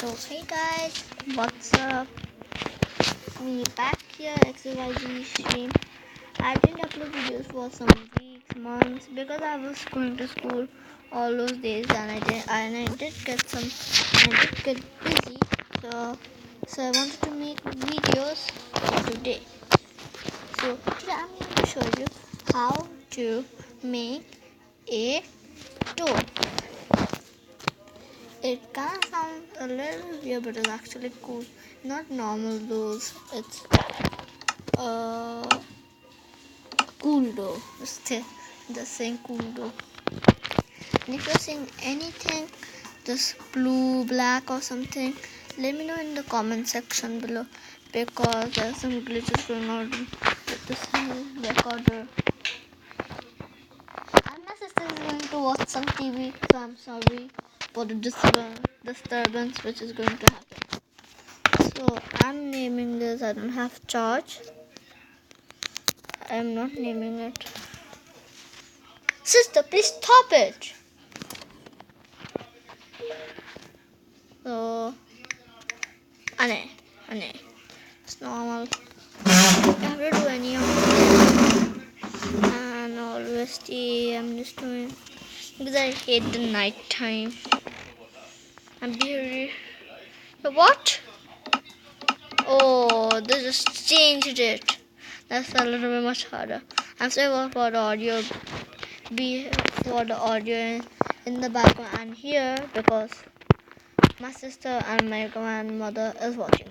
So hey guys, what's up? Me back here XYZ stream. I didn't upload videos for some weeks, months because I was going to school all those days and I did get busy. So I wanted to make videos today. So today I'm going to show you how to make a door. It kind of sounds a little weird, but it's actually cool. Not normal doors. It's a cool door. Just saying cool door. And if you're seeing anything, just blue, black, or something, let me know in the comment section below because there's some glitches going on with this recorder. And my sister is going to watch some TV, so I'm sorry for the disturbance which is going to happen. So I'm naming this. I don't have charge. I'm not naming it. Sister, please stop it. So Ane, it's normal. You have to do any of it. And always I'm just doing because I hate the night time. I'm very. What? Oh, they just changed it. That's a little bit much harder. I'm sorry for the audio. For the audio in the background and here because my sister and my grandmother is watching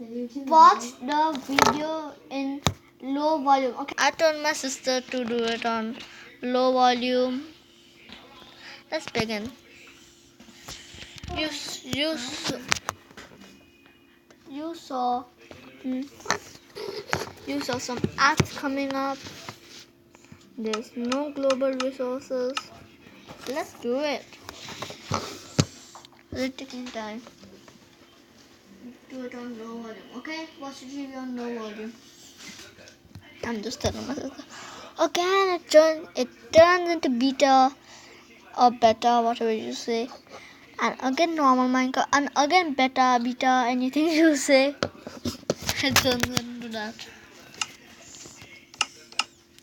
TV. Watch the video in low volume. Okay. I told my sister to do it on low volume. Let's begin. You saw some ads coming up. There's no global resources. Let's do it. It's taking time. Do it on low volume. Okay? Watch the TV on low volume. I'm just telling my sister. Again, it turns into beta or beta, whatever you say. And again normal Minecraft. And again beta, anything you say. It turns into that.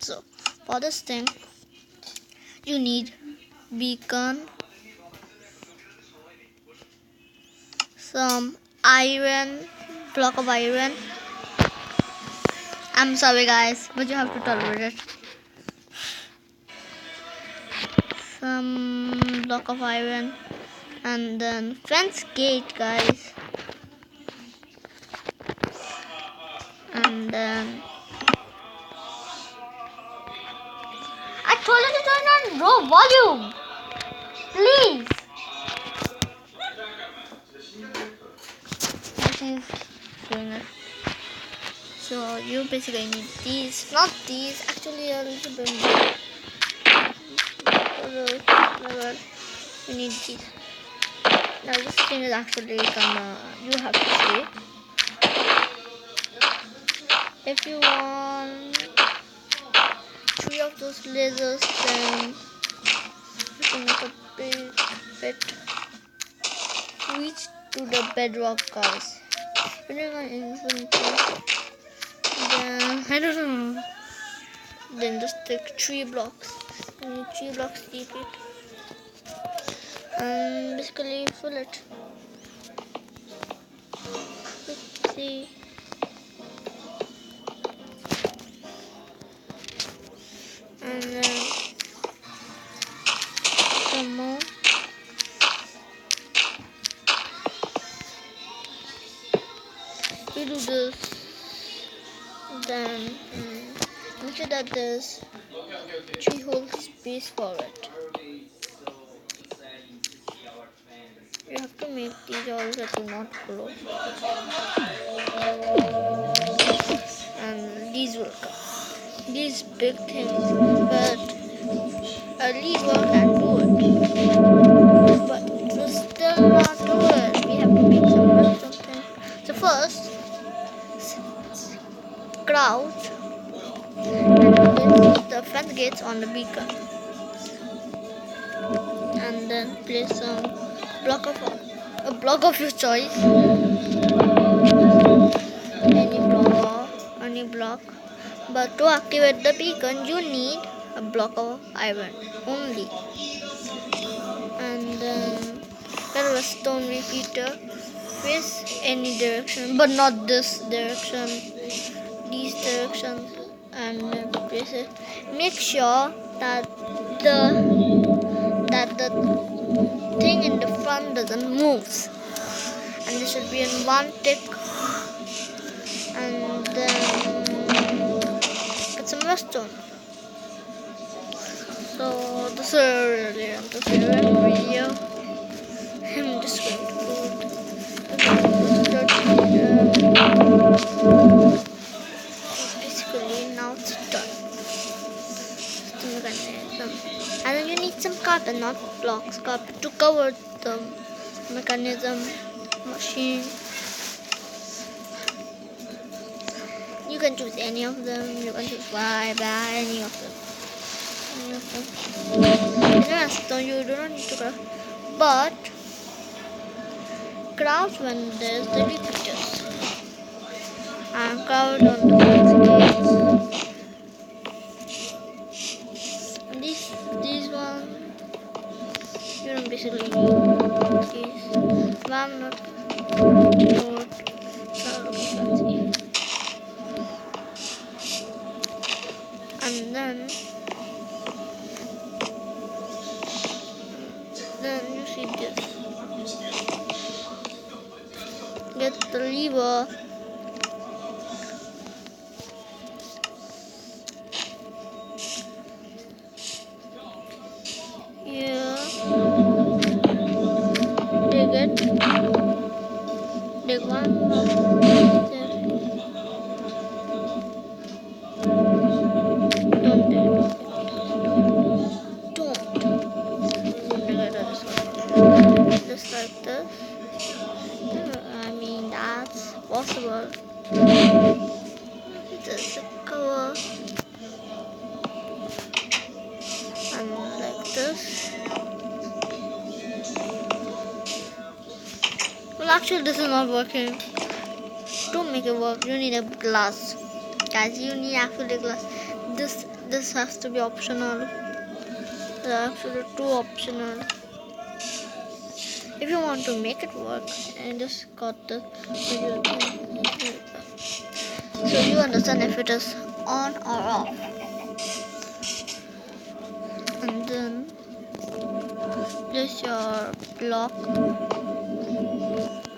So, for this thing, you need beacon, some iron, block of iron. I'm sorry guys, but you have to tolerate it. Some block of iron and then fence gate guys. And then I told you to turn on low volume. Please. She's doing it. So you basically need these, not these, actually a little bit more. You need these. Now this thing is actually you have to see. If you want 3 of those lasers, then you can make a big bit reach to the bedrock guys. Putting on infinity, then I don't know. Then just take 3 blocks. You need 3 blocks deep it. And basically fill it. Let's see. And then some more. You do this. Then make sure that there's 3 whole space for it. You have to make these also to not close. And these will come. These big things, but a lead work can do it. But it will still not do it. We have to make something. So first, crouch and place the fence gates on the beacon. And then place some a block of your choice, any block. But to activate the beacon, you need a block of iron only. And then get a stone repeater. Face any direction, but not this direction. These directions, and then place it. Make sure that the thing in the front doesn't move, and this should be in one tick. And then get some redstone. So this is really the favorite video. I'm just going to basically now it's done. It's the mechanism. And then you need some carpet, not blocks, carpet to cover the mechanism machine. You can choose any of them. You can choose Y, bad, any of them. So you do not need to craft, but craft when there's the repeaters. And craft on the gates. And these ones you don't basically need these. One not and then you see this. Get the lever. Here. Dig one. Just like this. I mean, that's possible. Just a cover. And like this. Well, actually, this is not working. To make it work, you need a glass. Guys, you need actually glass. This has to be optional. There are actually two optional. If you want to make it work, and just got the video thing. So you understand if it is on or off. And then place your block,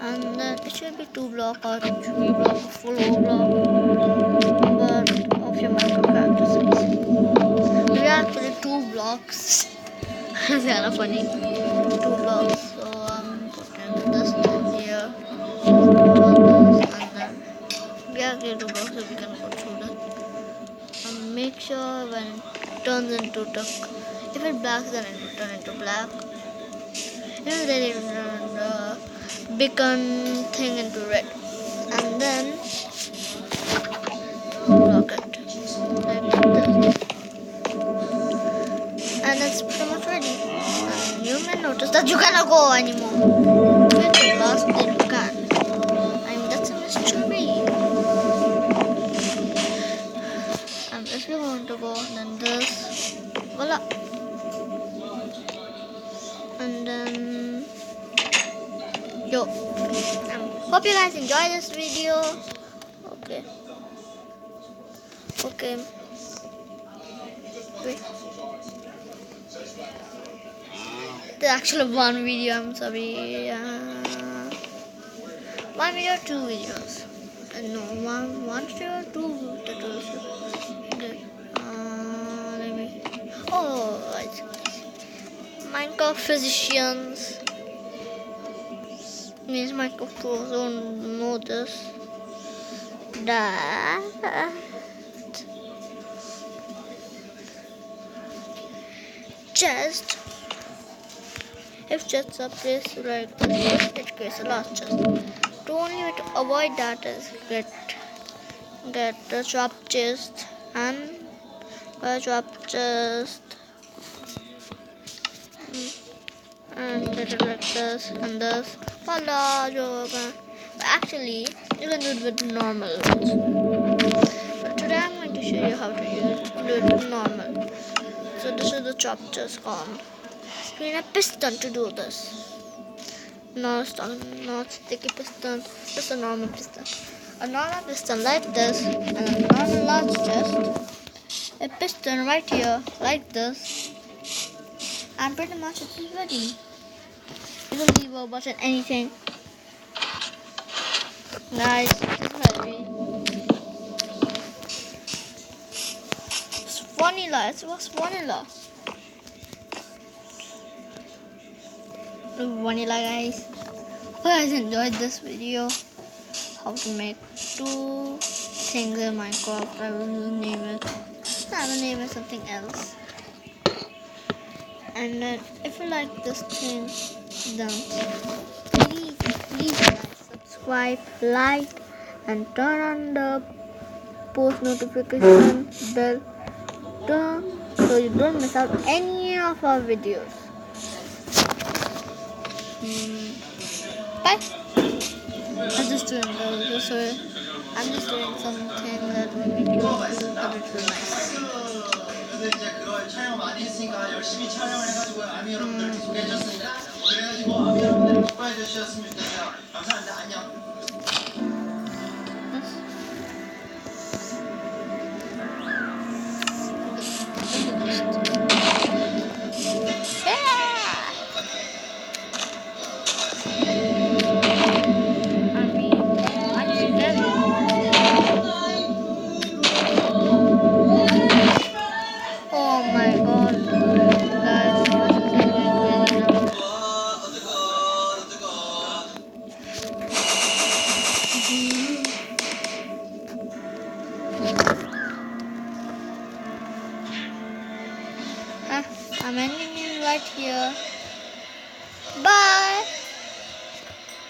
and then it should be 2 block or 3 block, full block, but of your Minecraft character size. We are actually 2 blocks. It's kind of funny. 2 blocks. So I'm putting this here, and then we actually 2 blocks, so we can go through that. And make sure when it turns into if it blacks, then it will turn into black. Then it will turn the beacon thing into red, and then block it like this, and it's pretty much ready. And you may notice that you cannot go anymore. With the glass, then you can. I mean, that's a mystery. And if you want to go, then this, voila. And then hope you guys enjoy this video. Okay. Wait. There's actually one video. I'm sorry. One video, 2 videos. No, one video, 2 tutorials. Let me. Oh, Minecraft physicians. Means Minecraft pros don't know this. That chest. If chests are placed like this, it creates a large chest. The only way to avoid that is get the drop chest and drop chest. and little like this and this for large organ. Actually, you can do it with normal ones. But today I'm going to show you how to do it with normal. So this is the chopper's arm. You need a piston to do this. Not sticky piston, just a normal piston. A normal piston like this, and a normal large chest. A piston right here like this, and pretty much it is ready. You don't lever button anything. Nice, it is ready. It's vanilla. It was vanilla. Vanilla, guys. Hope you guys enjoyed this video. How to make two things in Minecraft. I will name it. I will name it something else. And then if you like this thing, then please guys, subscribe, like, and turn on the post notification bell so you don't miss out any of our videos. Bye. I'm just doing something that will make you a little nice. 이제 그걸 촬영 많이 했으니까 열심히 촬영을 해가지고 아미 여러분들 소개해줬습니다. 그래가지고 아미 여러분들 기뻐해 주셨으면 좋겠어요. 감사합니다. 안녕. Oh my god, guys, this is going crazy now. I'm ending it right here. Bye.